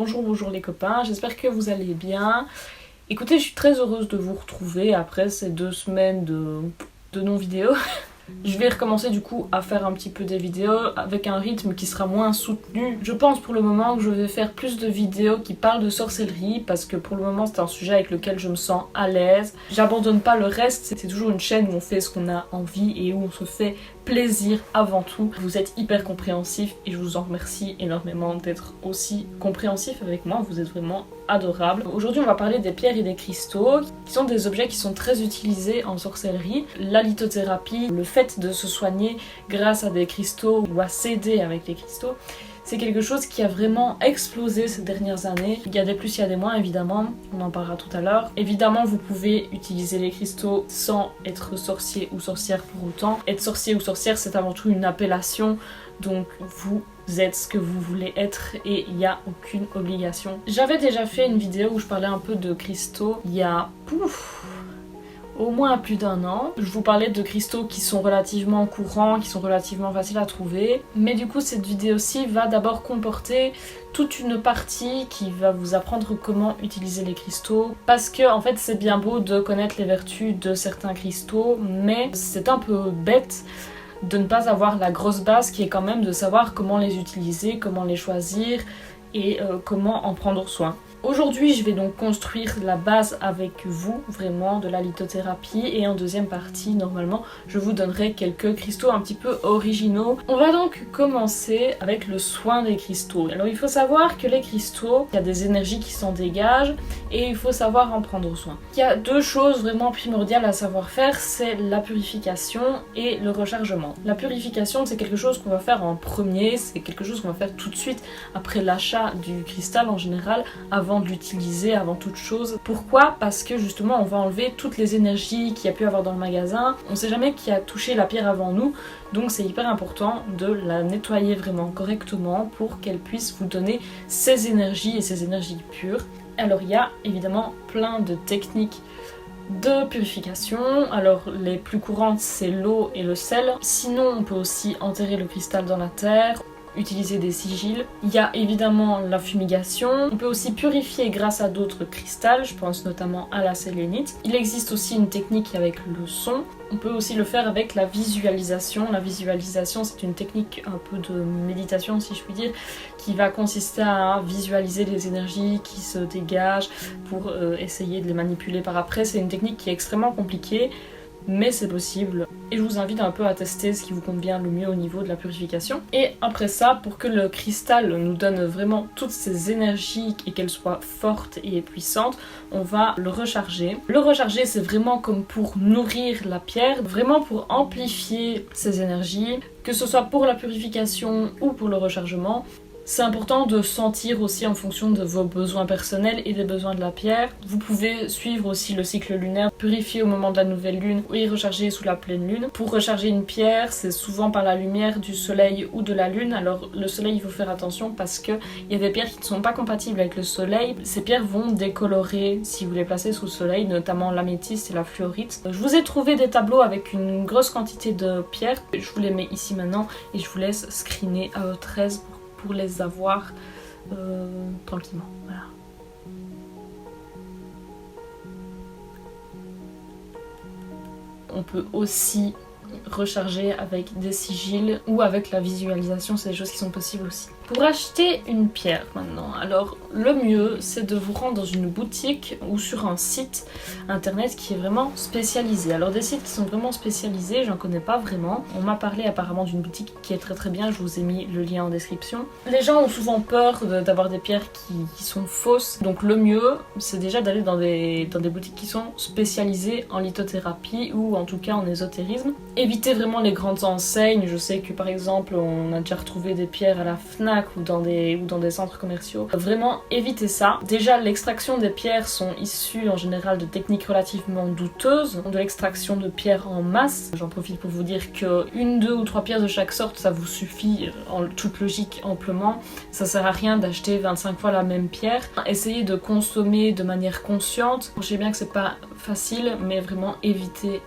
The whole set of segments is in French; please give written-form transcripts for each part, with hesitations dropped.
Bonjour les copains, j'espère que vous allez bien. Écoutez, je suis très heureuse de vous retrouver après ces 2 semaines de non-vidéo. Je vais recommencer du coup à faire un petit peu des vidéos avec un rythme qui sera moins soutenu. Je pense pour le moment que je vais faire plus de vidéos qui parlent de sorcellerie parce que pour le moment c'est un sujet avec lequel je me sens à l'aise. J'abandonne pas le reste, c'est toujours une chaîne où on fait ce qu'on a envie et où on se fait plaisir avant tout. Vous êtes hyper compréhensifs et je vous en remercie énormément d'être aussi compréhensifs avec moi, vous êtes vraiment adorables. Aujourd'hui on va parler des pierres et des cristaux qui sont des objets qui sont très utilisés en sorcellerie. La lithothérapie, le fait de se soigner grâce à des cristaux ou à s'aider avec les cristaux, c'est quelque chose qui a vraiment explosé ces dernières années. Il y a des plus, il y a des moins évidemment, on en parlera tout à l'heure. Évidemment vous pouvez utiliser les cristaux sans être sorcier ou sorcière pour autant. Être sorcier ou sorcière c'est avant tout une appellation, donc vous êtes ce que vous voulez être et il n'y a aucune obligation. J'avais déjà fait une vidéo où je parlais un peu de cristaux il y a au moins plus d'1 an. Je vous parlais de cristaux qui sont relativement courants, qui sont relativement faciles à trouver. Mais du coup, cette vidéo-ci va d'abord comporter toute une partie qui va vous apprendre comment utiliser les cristaux. Parce que, en fait, c'est bien beau de connaître les vertus de certains cristaux, mais c'est un peu bête de ne pas avoir la grosse base qui est quand même de savoir comment les utiliser, comment les choisir et comment en prendre soin. Aujourd'hui, je vais donc construire la base avec vous, vraiment, de la lithothérapie. Et en deuxième partie, normalement, je vous donnerai quelques cristaux un petit peu originaux. On va donc commencer avec le soin des cristaux. Alors, il faut savoir que les cristaux, il y a des énergies qui s'en dégagent et il faut savoir en prendre soin. Il y a 2 choses vraiment primordiales à savoir faire, c'est la purification et le rechargement. La purification, c'est quelque chose qu'on va faire en premier, c'est quelque chose qu'on va faire tout de suite après l'achat du cristal en général, avant de l'utiliser, avant toute chose. Pourquoi ? Parce que justement on va enlever toutes les énergies qu'il y a pu avoir dans le magasin. On sait jamais qui a touché la pierre avant nous, donc c'est hyper important de la nettoyer vraiment correctement pour qu'elle puisse vous donner ses énergies et ses énergies pures. Alors il y a évidemment plein de techniques de purification. Alors les plus courantes c'est l'eau et le sel. Sinon on peut aussi enterrer le cristal dans la terre, utiliser des sigils. Il y a évidemment la fumigation. On peut aussi purifier grâce à d'autres cristals, je pense notamment à la sélénite. Il existe aussi une technique avec le son. On peut aussi le faire avec la visualisation. La visualisation, c'est une technique un peu de méditation, si je puis dire, qui va consister à visualiser les énergies qui se dégagent pour essayer de les manipuler par après. C'est une technique qui est extrêmement compliquée, mais c'est possible. Et je vous invite un peu à tester ce qui vous convient le mieux au niveau de la purification. Et après ça, pour que le cristal nous donne vraiment toutes ces énergies et qu'elles soient fortes et puissantes, on va le recharger. Le recharger, c'est vraiment comme pour nourrir la pierre, vraiment pour amplifier ses énergies, que ce soit pour la purification ou pour le rechargement. C'est important de sentir aussi en fonction de vos besoins personnels et des besoins de la pierre. Vous pouvez suivre aussi le cycle lunaire, purifier au moment de la nouvelle lune et recharger sous la pleine lune. Pour recharger une pierre, c'est souvent par la lumière du soleil ou de la lune. Alors le soleil, il faut faire attention parce qu'il y a des pierres qui ne sont pas compatibles avec le soleil. Ces pierres vont décolorer si vous les placez sous le soleil, notamment l'améthyste et la fluorite. Je vous ai trouvé des tableaux avec une grosse quantité de pierres. Je vous les mets ici maintenant et je vous laisse screener à votre aise pour les avoir tranquillement. Voilà. On peut aussi recharger avec des sigils ou avec la visualisation, c'est des choses qui sont possibles aussi. Pour acheter une pierre maintenant, alors le mieux c'est de vous rendre dans une boutique ou sur un site internet qui est vraiment spécialisé. Alors des sites qui sont vraiment spécialisés, j'en connais pas vraiment. On m'a parlé apparemment d'une boutique qui est très bien, je vous ai mis le lien en description. Les gens ont souvent peur d'avoir des pierres qui sont fausses, donc le mieux c'est déjà d'aller dans des boutiques qui sont spécialisées en lithothérapie ou en tout cas en ésotérisme. Évitez vraiment les grandes enseignes, je sais que par exemple on a déjà retrouvé des pierres à la Fnac ou dans des centres commerciaux. Vraiment évitez ça. Déjà l'extraction des pierres sont issues en général de techniques relativement douteuses, de l'extraction de pierres en masse. J'en profite pour vous dire que 1, 2 ou 3 pierres de chaque sorte ça vous suffit en toute logique amplement. Ça sert à rien d'acheter 25 fois la même pierre. Essayez de consommer de manière consciente. Je sais bien que c'est pas facile, mais vraiment évitez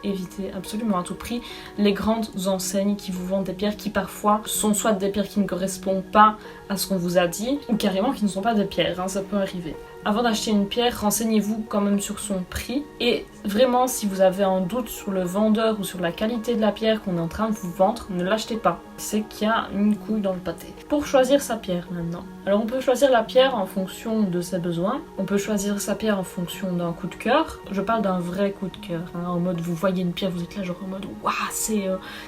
absolument à tout prix les grandes enseignes qui vous vendent des pierres qui parfois sont soit des pierres qui ne correspondent pas à ce qu'on vous a dit, ou carrément qui ne sont pas des pierres, hein, ça peut arriver. Avant d'acheter une pierre, renseignez-vous quand même sur son prix. Et vraiment, si vous avez un doute sur le vendeur ou sur la qualité de la pierre qu'on est en train de vous vendre, ne l'achetez pas. C'est qu'il y a une couille dans le pâté. Pour choisir sa pierre maintenant. Alors on peut choisir la pierre en fonction de ses besoins. On peut choisir sa pierre en fonction d'un coup de cœur. Je parle d'un vrai coup de cœur. Hein, en mode, vous voyez une pierre, vous êtes là genre en mode « Waouh,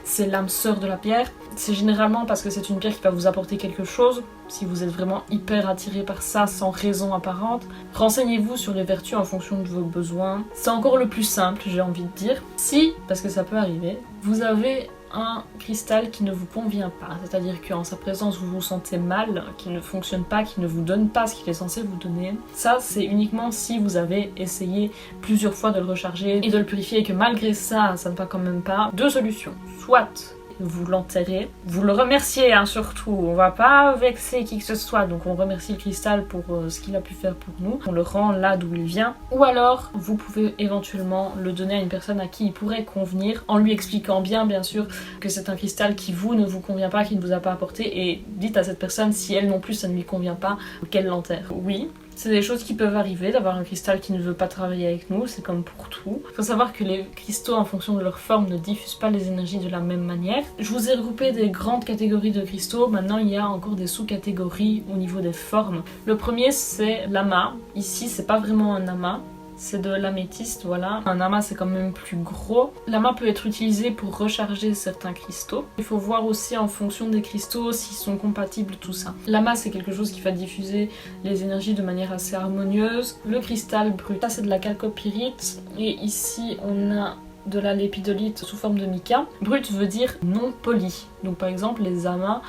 c'est l'âme sœur de la pierre ». C'est généralement parce que c'est une pierre qui va vous apporter quelque chose. Si vous êtes vraiment hyper attiré par ça sans raison apparente, renseignez-vous sur les vertus en fonction de vos besoins. C'est encore le plus simple, j'ai envie de dire. Si, parce que ça peut arriver, vous avez un cristal qui ne vous convient pas, c'est-à-dire qu'en sa présence vous vous sentez mal, qu'il ne fonctionne pas, qu'il ne vous donne pas ce qu'il est censé vous donner, ça c'est uniquement si vous avez essayé plusieurs fois de le recharger et de le purifier et que malgré ça, ça ne va quand même pas. Deux solutions, soit vous l'enterrez, vous le remerciez hein, surtout, on va pas vexer qui que ce soit, donc on remercie le cristal pour ce qu'il a pu faire pour nous, on le rend là d'où il vient, ou alors vous pouvez éventuellement le donner à une personne à qui il pourrait convenir, en lui expliquant bien sûr que c'est un cristal qui ne vous convient pas, qui ne vous a pas apporté, et dites à cette personne si elle non plus ça ne lui convient pas, qu'elle l'enterre. Oui, c'est des choses qui peuvent arriver, d'avoir un cristal qui ne veut pas travailler avec nous, c'est comme pour tout. Il faut savoir que les cristaux, en fonction de leur forme, ne diffusent pas les énergies de la même manière. Je vous ai regroupé des grandes catégories de cristaux, maintenant il y a encore des sous-catégories au niveau des formes. Le premier c'est l'amas, ici c'est pas vraiment un amas, c'est de l'améthyste, voilà. Un amas c'est quand même plus gros. L'amas peut être utilisé pour recharger certains cristaux. Il faut voir aussi en fonction des cristaux s'ils sont compatibles, tout ça. L'amas c'est quelque chose qui va diffuser les énergies de manière assez harmonieuse. Le cristal brut, ça c'est de la chalcopyrite. Et ici on a de la lépidolite sous forme de mica. Brut veut dire non poli. Donc par exemple les amas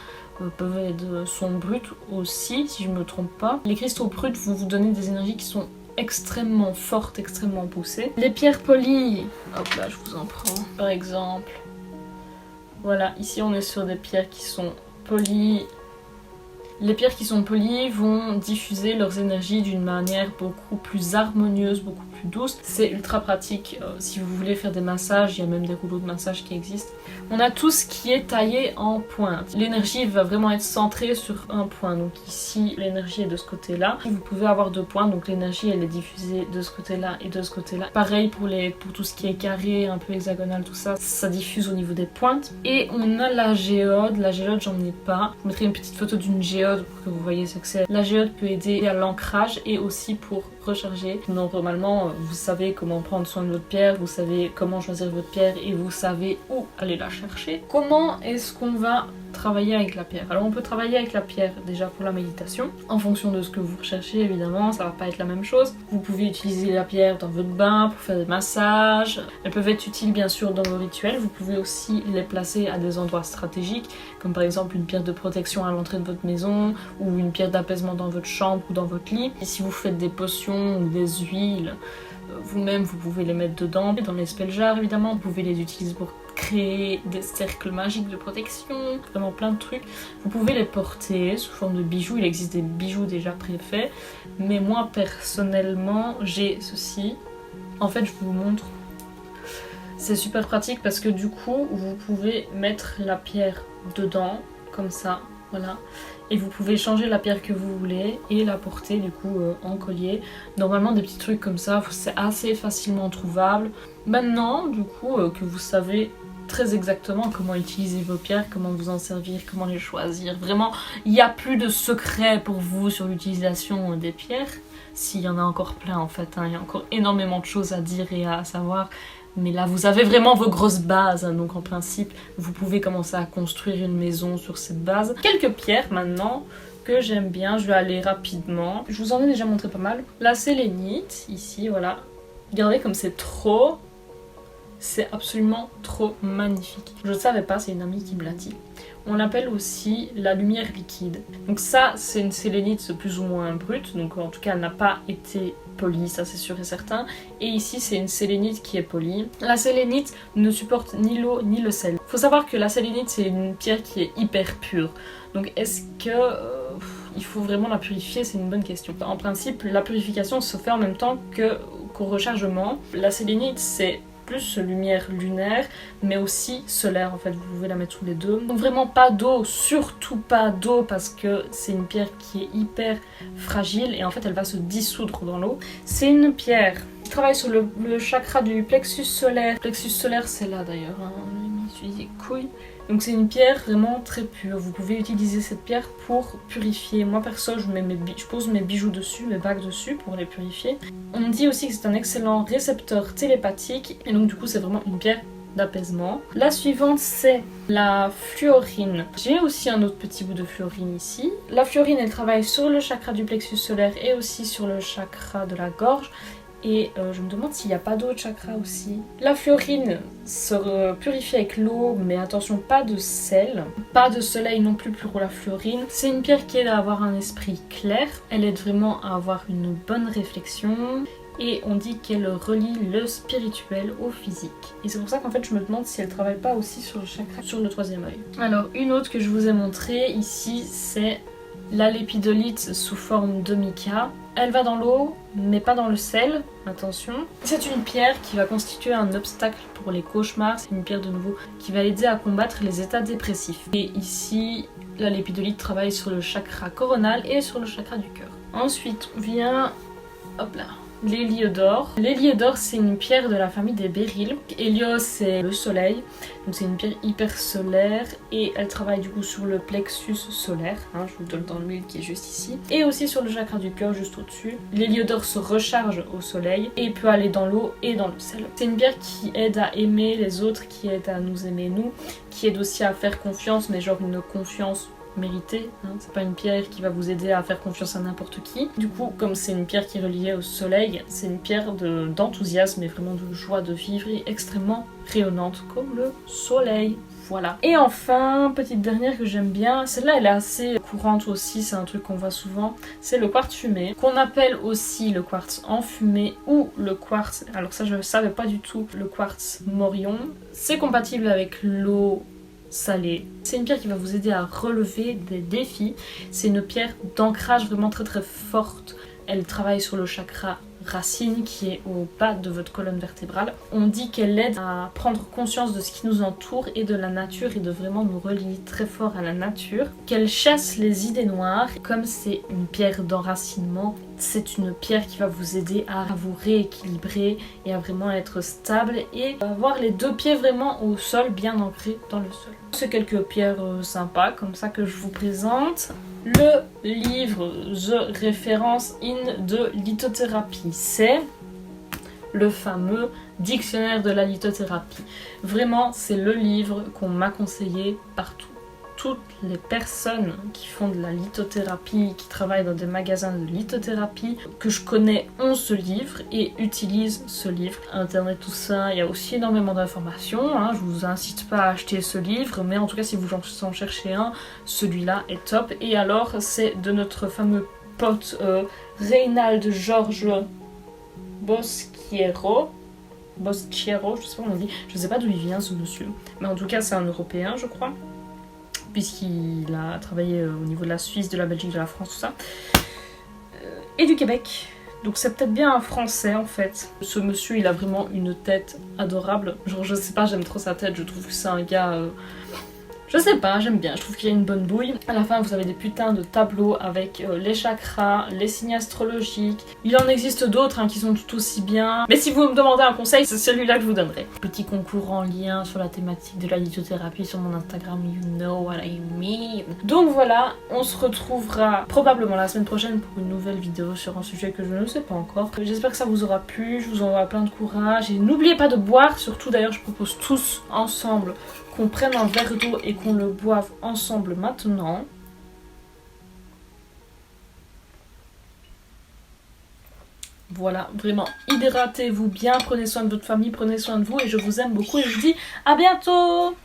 sont bruts aussi, si je me trompe pas. Les cristaux bruts vont vous donner des énergies qui sont extrêmement fortes, extrêmement poussées. Les pierres polies, hop là je vous en prends par exemple. Voilà, ici on est sur des pierres qui sont polies. Les pierres qui sont polies vont diffuser leurs énergies d'une manière beaucoup plus harmonieuse, beaucoup plus douce. C'est ultra pratique si vous voulez faire des massages, il y a même des rouleaux de massage qui existent. On a tout ce qui est taillé en pointe. L'énergie va vraiment être centrée sur un point. Donc ici, l'énergie est de ce côté-là. Vous pouvez avoir deux points, donc l'énergie elle est diffusée de ce côté-là et de ce côté-là. Pareil pour tout ce qui est carré, un peu hexagonal, tout ça, ça diffuse au niveau des pointes. Et on a la géode. La géode, j'en ai pas. Je vous mettrai une petite photo d'une géode pour que vous voyez ce que c'est. La géode peut aider à l'ancrage et aussi pour recharger. Normalement, vous savez comment prendre soin de votre pierre, vous savez comment choisir votre pierre et vous savez où aller la chercher. Comment est-ce qu'on va travailler avec la pierre? Alors on peut travailler avec la pierre déjà pour la méditation, en fonction de ce que vous recherchez évidemment, ça va pas être la même chose. Vous pouvez utiliser la pierre dans votre bain pour faire des massages. Elles peuvent être utiles bien sûr dans vos rituels. Vous pouvez aussi les placer à des endroits stratégiques, comme par exemple une pierre de protection à l'entrée de votre maison ou une pierre d'apaisement dans votre chambre ou dans votre lit. Et si vous faites des potions ou des huiles, vous-même vous pouvez les mettre dedans. Dans les spell jars évidemment, vous pouvez les utiliser pour créer des cercles magiques de protection, vraiment plein de trucs. Vous pouvez les porter sous forme de bijoux, il existe des bijoux déjà préfaits, mais moi personnellement j'ai ceci. En fait je vous montre, c'est super pratique parce que du coup vous pouvez mettre la pierre dedans, comme ça, voilà. Et vous pouvez changer la pierre que vous voulez et la porter du coup en collier. Normalement des petits trucs comme ça, c'est assez facilement trouvable. Maintenant du coup que vous savez très exactement comment utiliser vos pierres, comment vous en servir, comment les choisir. Vraiment, il n'y a plus de secret pour vous sur l'utilisation des pierres. S'il y en a encore plein en fait, hein, il y a encore énormément de choses à dire et à savoir. Mais là, vous avez vraiment vos grosses bases, hein, donc en principe, vous pouvez commencer à construire une maison sur cette base. Quelques pierres maintenant que j'aime bien, je vais aller rapidement. Je vous en ai déjà montré pas mal. La sélénite, ici, voilà. Regardez comme c'est trop... C'est absolument trop magnifique. Je ne savais pas, c'est une amie qui me l'a dit. On l'appelle aussi la lumière liquide. Donc ça, c'est une sélénite plus ou moins brute, donc en tout cas elle n'a pas été polie, ça c'est sûr et certain. Et ici c'est une sélénite qui est polie. La sélénite ne supporte ni l'eau ni le sel. Faut savoir que la sélénite c'est une pierre qui est hyper pure. Donc est-ce que... il faut vraiment la purifier, c'est une bonne question. En principe, la purification se fait en même temps qu'au rechargement. La sélénite, c'est plus lumière lunaire, mais aussi solaire, en fait, vous pouvez la mettre sous les deux. Donc vraiment pas d'eau, surtout pas d'eau, parce que c'est une pierre qui est hyper fragile, et en fait elle va se dissoudre dans l'eau. C'est une pierre qui travaille sur le chakra du plexus solaire. Le plexus solaire, c'est là d'ailleurs, hein. Je me suis dit couilles. Donc c'est une pierre vraiment très pure. Vous pouvez utiliser cette pierre pour purifier. Moi perso, je pose mes bijoux dessus, mes bagues dessus pour les purifier. On me dit aussi que c'est un excellent récepteur télépathique. Et donc du coup c'est vraiment une pierre d'apaisement. La suivante c'est la fluorine. J'ai aussi un autre petit bout de fluorine ici. La fluorine elle travaille sur le chakra du plexus solaire et aussi sur le chakra de la gorge. Et je me demande s'il n'y a pas d'autres chakras aussi. La fluorine se purifie avec l'eau, mais attention, pas de sel. Pas de soleil non plus pour la fluorine. C'est une pierre qui aide à avoir un esprit clair. Elle aide vraiment à avoir une bonne réflexion. Et on dit qu'elle relie le spirituel au physique. Et c'est pour ça qu'en fait je me demande si elle travaille pas aussi sur le chakra, sur le troisième œil. Alors une autre que je vous ai montrée ici, c'est la lépidolite sous forme de mica. Elle va dans l'eau, mais pas dans le sel, attention. C'est une pierre qui va constituer un obstacle pour les cauchemars. C'est une pierre de nouveau qui va aider à combattre les états dépressifs. Et ici, la lépidolite travaille sur le chakra coronal et sur le chakra du cœur. Ensuite vient, hop là, l'héliodore. L'héliodore, c'est une pierre de la famille des béryls. Hélios, c'est le soleil, donc c'est une pierre hyper solaire et elle travaille du coup sur le plexus solaire, hein, je vous donne dans le mille qui est juste ici, et aussi sur le chakra du cœur juste au-dessus. L'héliodore se recharge au soleil et peut aller dans l'eau et dans le sel. C'est une pierre qui aide à aimer les autres, qui aide à nous aimer nous, qui aide aussi à faire confiance, mais genre une confiance méritée, hein. C'est pas une pierre qui va vous aider à faire confiance à n'importe qui. Du coup, comme c'est une pierre qui est reliée au soleil, c'est une pierre d'enthousiasme et vraiment de joie de vivre et extrêmement rayonnante comme le soleil. Voilà. Et enfin, petite dernière que j'aime bien, celle-là elle est assez courante aussi, c'est un truc qu'on voit souvent, c'est le quartz fumé, qu'on appelle aussi le quartz enfumé ou le quartz, alors ça je savais pas du tout, le quartz morion. C'est compatible avec l'eau salée. C'est une pierre qui va vous aider à relever des défis. C'est une pierre d'ancrage vraiment très très forte. Elle travaille sur le chakra racine qui est au bas de votre colonne vertébrale. On dit qu'elle aide à prendre conscience de ce qui nous entoure et de la nature et de vraiment nous relier très fort à la nature. Qu'elle chasse les idées noires. Comme c'est une pierre d'enracinement, c'est une pierre qui va vous aider à vous rééquilibrer et à vraiment être stable et avoir les deux pieds vraiment au sol, bien ancrés dans le sol. C'est quelques pierres sympas comme ça que je vous présente. Le livre The Reference in de lithothérapie, c'est le fameux dictionnaire de la lithothérapie. Vraiment, c'est le livre qu'on m'a conseillé partout. Toutes les personnes qui font de la lithothérapie, qui travaillent dans des magasins de lithothérapie que je connais ont ce livre et utilisent ce livre. Internet, tout ça, il y a aussi énormément d'informations, hein. Je vous incite pas à acheter ce livre, mais en tout cas si vous en cherchez un, celui-là est top. Et alors c'est de notre fameux pote Reynald George Boschiero, je sais pas comment on dit, je sais pas d'où il vient ce monsieur, mais en tout cas c'est un Européen je crois, puisqu'il a travaillé au niveau de la Suisse, de la Belgique, de la France, tout ça, et du Québec. Donc c'est peut-être bien un Français en fait. Ce monsieur, il a vraiment une tête adorable. Genre je sais pas, j'aime trop sa tête, je trouve que c'est un gars... Je sais pas, j'aime bien, je trouve qu'il a une bonne bouille. À la fin, vous avez des putains de tableaux avec les chakras, les signes astrologiques. Il en existe d'autres hein, qui sont tout aussi bien. Mais si vous me demandez un conseil, c'est celui-là que je vous donnerai. Petit concours en lien sur la thématique de la lithothérapie sur mon Instagram, you know what I mean. Donc voilà, on se retrouvera probablement la semaine prochaine pour une nouvelle vidéo sur un sujet que je ne sais pas encore. J'espère que ça vous aura plu, je vous envoie plein de courage. Et n'oubliez pas de boire, surtout d'ailleurs je propose tous ensemble qu'on prenne un verre d'eau et qu'on le boive ensemble maintenant. Voilà, vraiment, hydratez-vous bien, prenez soin de votre famille, prenez soin de vous et je vous aime beaucoup et je vous dis à bientôt.